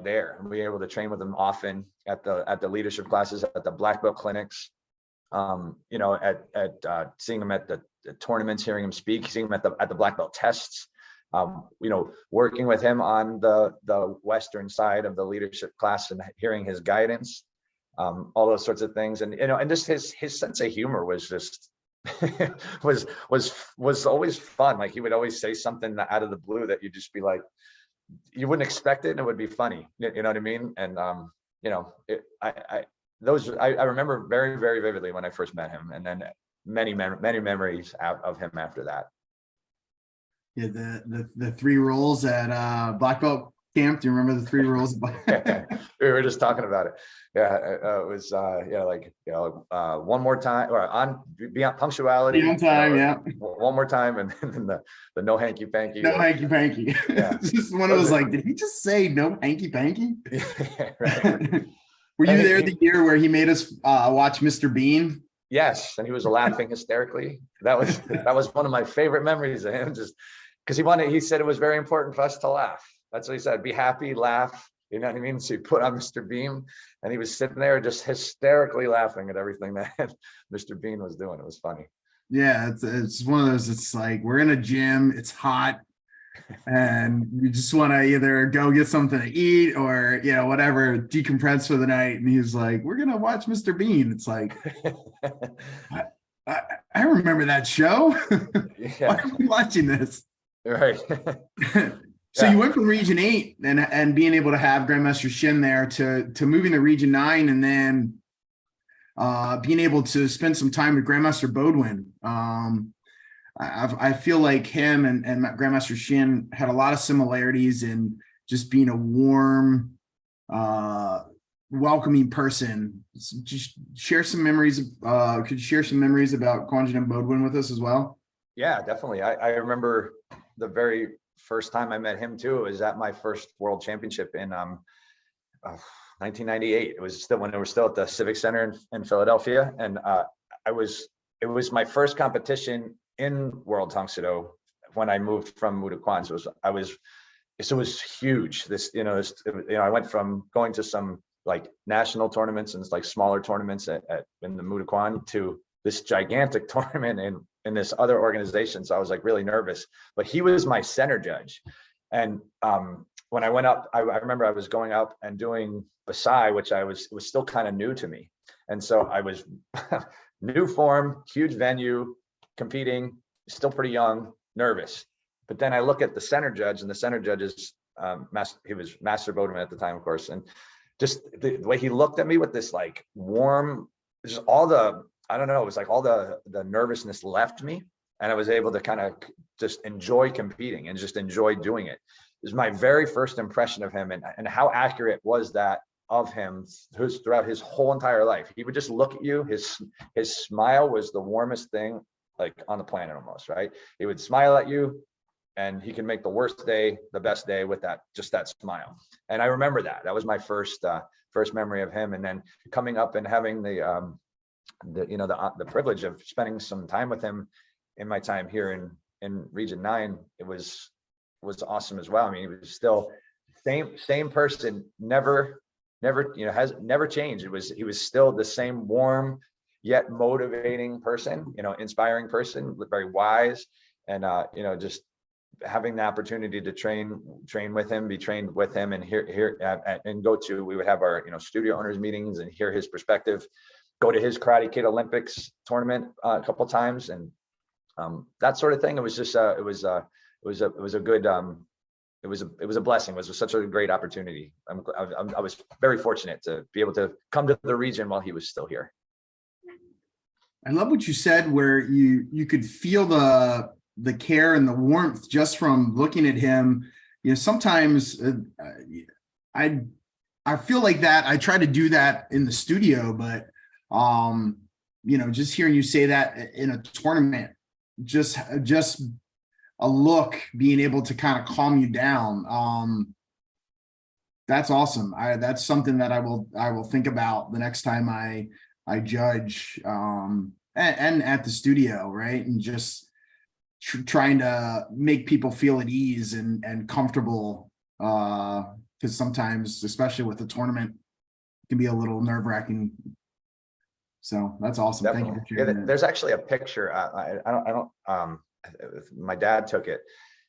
there, and we were able to train with him often at the leadership classes, at the black belt clinics, at seeing him at the tournaments, hearing him speak, seeing him at the black belt tests, working with him on the Western side of the leadership class and hearing his guidance, all those sorts of things. And, and just his sense of humor was just, was always fun. Like, he would always say something out of the blue that you'd just be like, you wouldn't expect it, and it would be funny. You know what I mean? And, I remember very, very vividly when I first met him, and then many memories out of him after that. Yeah, the 3 rolls at black belt camp. Do you remember the 3 rolls? We were just talking about it. Yeah, it was one more time, or be on punctuality. Be on time, one more time, and then the no hanky panky. No hanky panky. Yeah. It's just one of those, like, did he just say no hanky panky? Yeah, right. Were you there the year where he made us watch Mr. Bean? Yes, and he was laughing hysterically. That was one of my favorite memories of him, just because he said it was very important for us to laugh. That's what he said. Be happy, laugh. You know what I mean? So he put on Mr. Beam, and he was sitting there just hysterically laughing at everything that Mr. Bean was doing. It was funny. Yeah, it's one of those. It's like, we're in a gym, it's hot, and you just want to either go get something to eat or, whatever, decompress for the night. And he's like, we're gonna watch Mr. Bean. It's like, I remember that show. Yeah. Why are we watching this? Right. So you went from Region 8 and being able to have Grandmaster Shin there to moving to Region 9, and then being able to spend some time with Grandmaster Bodwin. I feel like him and Grandmaster Shin had a lot of similarities in just being a warm, welcoming person. Just share some memories. Could you share some memories about Kwanjin and Bodwin with us as well? Yeah, definitely. I remember the very first time I met him too, was at my first world championship in 1998. It was still when they were still at the Civic Center in Philadelphia. And it was my first competition in World Tang Soo Do when I moved from Mudaquan. So it was huge. I went from going to some like national tournaments and like smaller tournaments in the Mudaquan to this gigantic tournament in this other organization. So I was like really nervous, but he was my center judge. And when I went up, I remember I was going up and doing Basai, which it was still kind of new to me. And so I was new form, huge venue, competing, still pretty young, nervous. But then I look at the center judge, and the center judge is he was Master Bodeman at the time, of course. And just the way he looked at me with this like warm, just all the, I don't know, it was like all the nervousness left me. And I was able to kind of just enjoy competing and just enjoy doing it. It was my very first impression of him, and how accurate was that of him throughout his whole entire life. He would just look at you. His smile was the warmest thing like on the planet almost, right? He would smile at you, and he can make the worst day the best day with that smile. And I remember that was my first memory of him. And then coming up and having the privilege of spending some time with him in my time here in Region 9, it was awesome as well. I mean, he was still same person, never has never changed. He was still the same warm yet motivating person, inspiring person, very wise, and just having the opportunity to train with him, be trained with him, and we would have our studio owners meetings and hear his perspective, go to his Karate Kid Olympics tournament a couple times, and that sort of thing. It was just it was a good it was a blessing. It was such a great opportunity. I was very fortunate to be able to come to the region while he was still here. I love what you said, where you could feel the care and the warmth just from looking at him. Sometimes I feel like that. I try to do that in the studio, but just hearing you say that in a tournament, just a look, being able to kind of calm you down. That's awesome. That's something that I will think about the next time I judge, and at the studio, right? And just trying to make people feel at ease and comfortable, because sometimes, especially with a tournament, it can be a little nerve-wracking. So that's awesome. Definitely. Thank you for sharing that. There's actually a picture. My dad took it,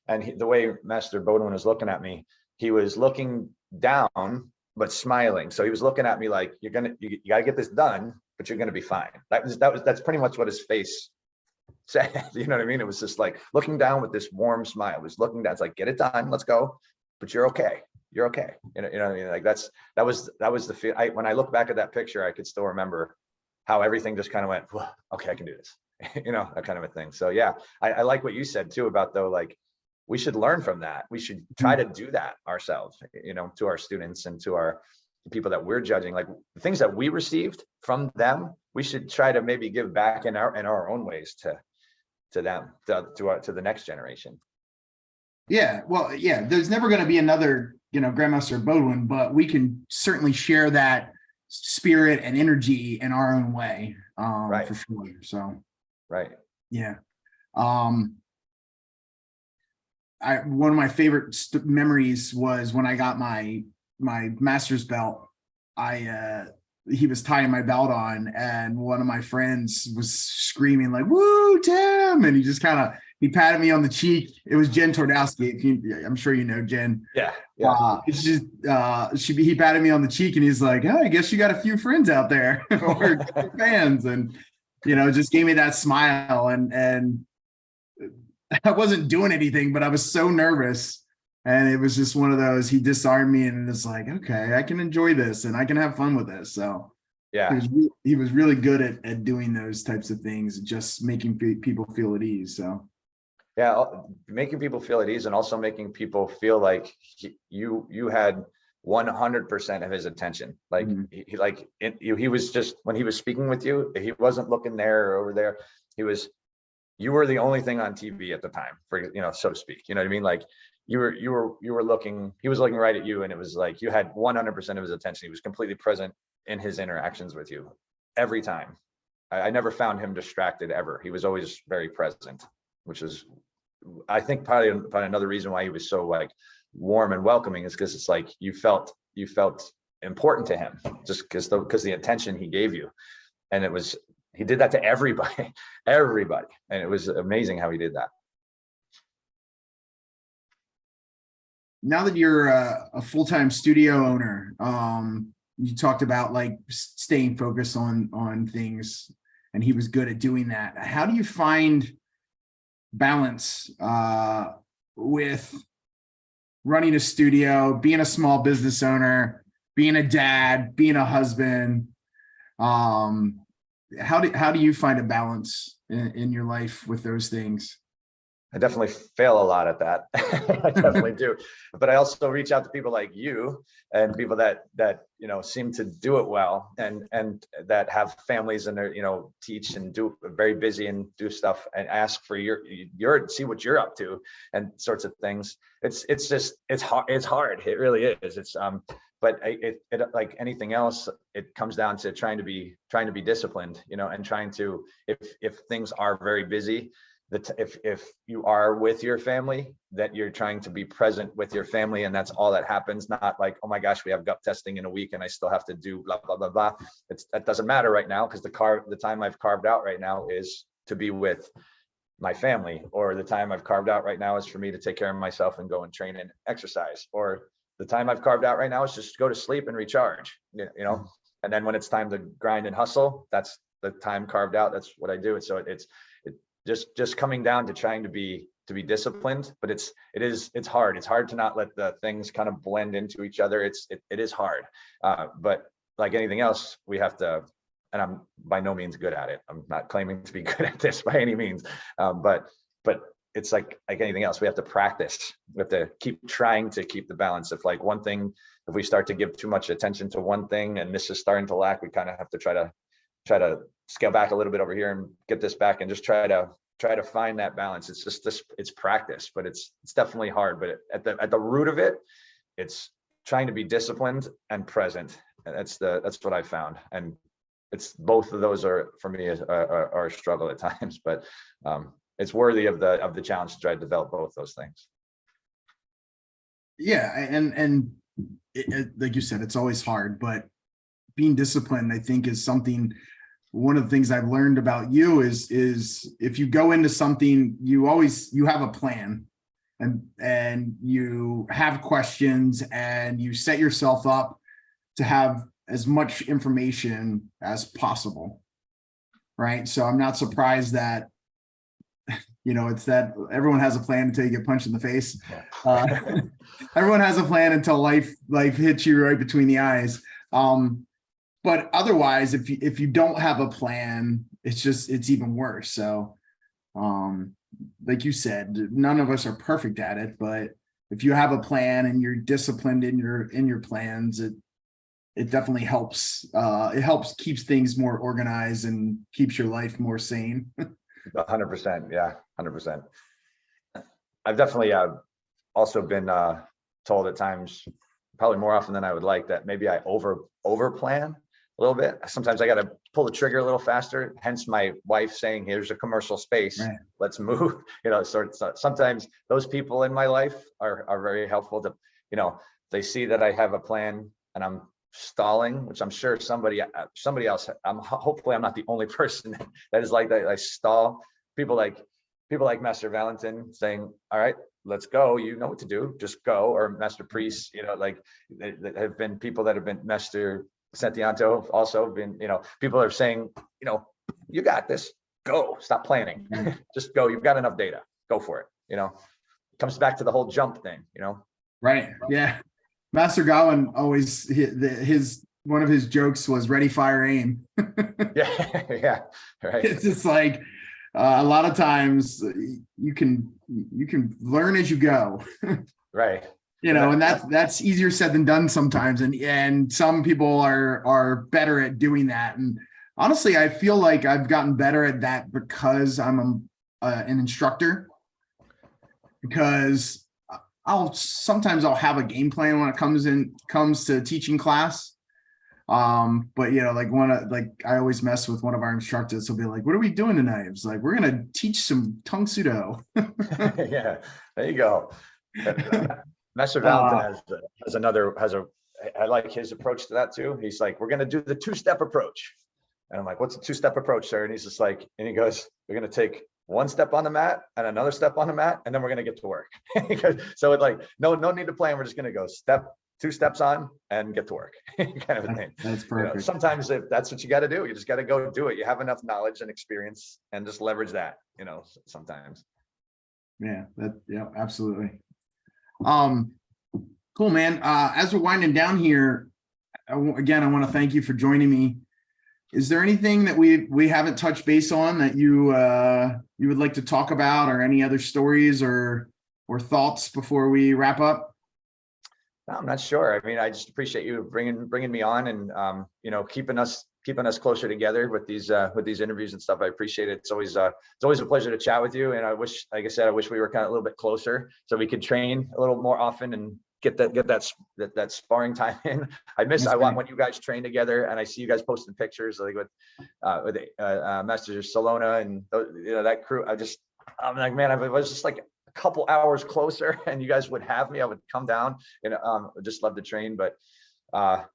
and the way Master Bodeman was looking at me, he was looking down but smiling. So he was looking at me like, you gotta get this done, but you're gonna be fine. That's pretty much what his face said. You know what I mean? It was just like looking down with this warm smile. It was looking down. It's like, get it done, let's go, but you're okay. You're okay. You know what I mean? Like that was the feel. When I look back at that picture, I could still remember how everything just kind of went, okay, I can do this. That kind of a thing. So yeah, I like what you said too about, though, like we should learn from that. We should try to do that ourselves, to our students and to the people that we're judging, like the things that we received from them, we should try to maybe give back in our own ways to them, to the next generation. Yeah, well, yeah, there's never going to be another, Grandmaster Bodwin, but we can certainly share that spirit and energy in our own way, right. For sure. So, right. Yeah. One of my favorite memories was when I got my master's belt. He was tying my belt on, and one of my friends was screaming like, "Woo, Tim!" And he patted me on the cheek. It was Jen Twardowski. I'm sure you know Jen. Yeah. It's just he patted me on the cheek, and he's like, "Oh, I guess you got a few friends out there or fans," and just gave me that smile, and I wasn't doing anything, but I was so nervous. And it was just one of those, he disarmed me, and it's like, okay, I can enjoy this and I can have fun with this. So yeah, he was really good at doing those types of things, just making people feel at ease. So yeah, making people feel at ease, and also making people feel like you had 100% of his attention. Like he was just, when he was speaking with you, he wasn't looking there or over there. You were the only thing on TV at the time, for so to speak. You know what I mean? Like you were looking, he was looking right at you, and it was like you had 100% of his attention. He was completely present in his interactions with you every time. I never found him distracted ever. He was always very present, which is, I think, probably another reason why he was so like warm and welcoming, is because it's like you felt important to him, just because the attention he gave you. And it was, he did that to everybody, everybody. And it was amazing how he did that. Now that you're a full-time studio owner, you talked about like staying focused on things, and he was good at doing that. How do you find balance with running a studio, being a small business owner, being a dad, being a husband? How do you find a balance in your life with those things? I definitely fail a lot at that. I definitely do. But I also reach out to people like you and people that seem to do it well, and that have families, and they're, teach and do very busy and do stuff, and ask for your see what you're up to and sorts of things. It's hard. It really is. But it like anything else, it comes down to trying to be disciplined, and trying to, if things are very busy, that if you are with your family, that you're trying to be present with your family, and that's all that happens. Not like, oh my gosh, we have gut testing in a week and I still have to do blah blah blah blah. That doesn't matter right now, because the time I've carved out right now is to be with my family, or the time I've carved out right now is for me to take care of myself and go and train and exercise, or the time I've carved out right now is just go to sleep and recharge. And then when it's time to grind and hustle, that's the time carved out. That's what I do. And so it's just coming down to trying to be disciplined, but it's hard. It's hard to not let the things kind of blend into each other. It is hard, but like anything else, we have to, and I'm by no means good at it. I'm not claiming to be good at this by any means, but it's like anything else, we have to practice. We have to keep trying to keep the balance. If like one thing, if we start to give too much attention to one thing and this is starting to lack, we kind of have to try to scale back a little bit over here and get this back, and just try to find that balance. It's just it's practice, but it's definitely hard. But at the root of it, it's trying to be disciplined and present. And that's what I found. And it's both of those are, for me, are a struggle at times, but it's worthy of the challenge to try to develop both those things. Yeah, and like you said, it's always hard, but being disciplined, I think, is something. One of the things I've learned about you is if you go into something, you have a plan, and you have questions, and you set yourself up to have as much information as possible, right? So I'm not surprised that it's that everyone has a plan until you get punched in the face. Everyone has a plan until life hits you right between the eyes. But otherwise, if you don't have a plan, it's even worse. So, like you said, none of us are perfect at it, but if you have a plan and you're disciplined in your plans, it definitely helps. It helps keeps things more organized and keeps your life more sane. 100%. Yeah, 100%. I've definitely also been told at times, probably more often than I would like, that maybe I over plan a little bit. Sometimes I got to pull the trigger a little faster. Hence my wife saying, "Here's a commercial space. Right. Let's move." So sometimes those people in my life are very helpful to, they see that I have a plan and I'm stalling, which I'm sure somebody else. Hopefully I'm not the only person that is like that. I stall. People like Master Valentin saying, "All right, let's go. You know what to do. Just go." Or Master Priest, like there have been people that have been Master Santianto also been, people are saying, you got this, go, stop planning, just go. You've got enough data, go for it. It comes back to the whole jump thing, Right. Yeah. Master Gawain always, one of his jokes was ready, fire, aim. Yeah. Right. It's just like, a lot of times you can learn as you go. Right. And that's easier said than done sometimes. And some people are better at doing that. And honestly, I feel like I've gotten better at that because I'm an instructor, because sometimes I'll have a game plan when it comes to teaching class. But like I always mess with one of our instructors. He'll be like, "What are we doing tonight?" It's like, "We're gonna teach some tongue sudo." Yeah, there you go. Master Valentin I like his approach to that too. He's like, "We're gonna do the two-step approach," and I'm like, "What's a two-step approach, sir?" And he's just like, and he goes, "We're gonna take one step on the mat and another step on the mat, and then we're gonna get to work." So it's like, no need to plan. We're just gonna go two steps on and get to work, kind of a thing. That's perfect. Sometimes if that's what you got to do, you just got to go do it. You have enough knowledge and experience, and just leverage that. Sometimes. Yeah, absolutely. Cool, man. As we're winding down here, again, I want to thank you for joining me. Is there anything that we haven't touched base on that you would like to talk about, or any other stories or thoughts before we wrap up? No, I'm not sure. I mean, I just appreciate you bringing me on, and keeping us closer together with these interviews and stuff. I appreciate it. It's always a pleasure to chat with you. And I wish, like I said, I wish we were kind of a little bit closer so we could train a little more often and get that sparring time in. I want when you guys train together, and I see you guys posting pictures like with Master Salona and that crew. I'm like, man, I was just like a couple hours closer, and you guys would have me. I would come down, and would just love to train. But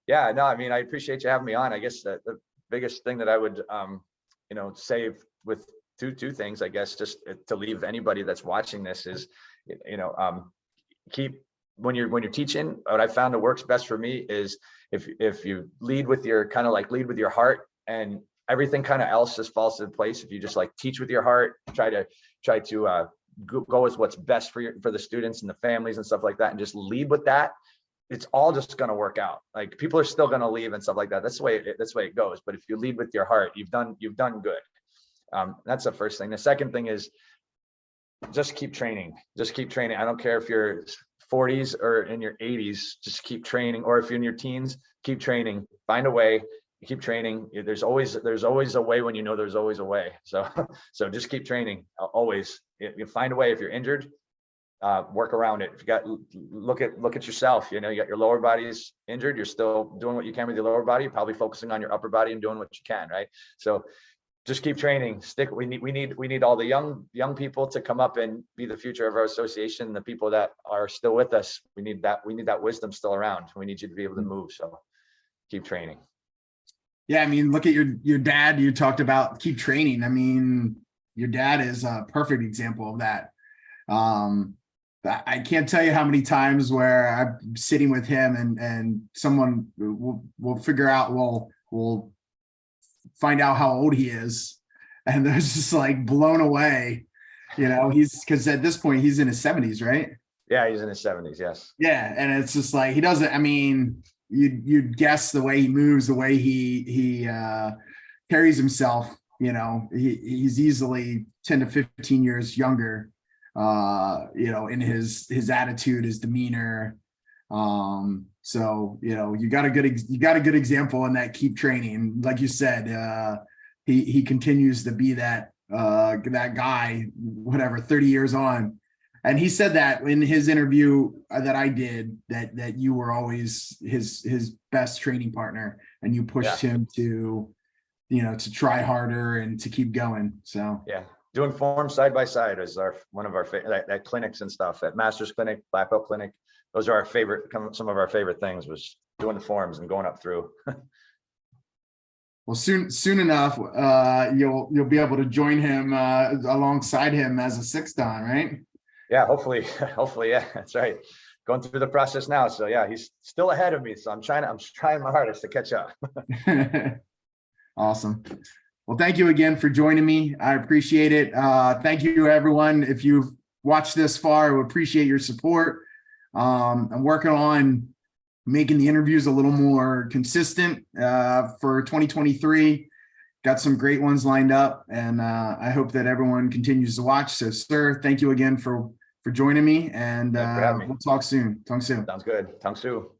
yeah, no, I mean, I appreciate you having me on. I guess the biggest thing that I would say with two things, I guess, just to leave anybody that's watching this is, keep when you're teaching. What I found that works best for me is if you lead with your heart, and everything kind of else just falls into place. If you just like teach with your heart, try to go with what's best for the students and the families and stuff like that, and just lead with that, it's all just going to work out. Like, people are still going to leave and stuff like that. That's the way it goes. But if you lead with your heart, you've done good. That's the first thing. The second thing is just keep training. I don't care if you're 40s or in your 80s, just keep training. Or if you're in your teens, keep training. Find a way. Keep training. There's always a way when there's always a way. So just keep training. Always. You find a way. If you're injured, work around it. If you got, look at yourself. You got your lower body's injured. You're still doing what you can with your lower body. You're probably focusing on your upper body and doing what you can, right? So just keep training. We need all the young people to come up and be the future of our association. The people that are still with us, we need that wisdom still around. We need you to be able to move. So keep training. Yeah, I mean, look at your dad. You talked about keep training. I mean, your dad is a perfect example of that. I can't tell you how many times where I'm sitting with him and someone will figure out, we'll find out how old he is, and they're just like blown away. Because at this point he's in his 70s, right? Yeah, he's in his 70s. Yes. Yeah, and it's just like, he doesn't. I mean, you'd guess the way he moves, the way he carries himself. He's easily 10 to 15 years younger. In his attitude, his demeanor. So you got a good example in that keep training. Like you said, he continues to be that guy, whatever, 30 years on. And he said that in his interview that I did, that you were always his best training partner, and you pushed him to try harder and to keep going. So yeah. Doing forms side by side is one of our favorite at clinics and stuff, at Masters Clinic, Black Belt Clinic. Those are some of our favorite things, was doing the forms and going up through. Well, soon enough, you'll be able to join him alongside him as a sixth dan, right? Yeah, hopefully, yeah, that's right. Going through the process now, so yeah, he's still ahead of me, so I'm trying my hardest to catch up. Awesome. Well, thank you again for joining me. I appreciate it. Thank you, everyone. If you've watched this far, I would appreciate your support. I'm working on making the interviews a little more consistent for 2023. Got some great ones lined up, and I hope that everyone continues to watch. So, sir, thank you again for joining me, and we'll talk soon. Sounds good. Tang Su.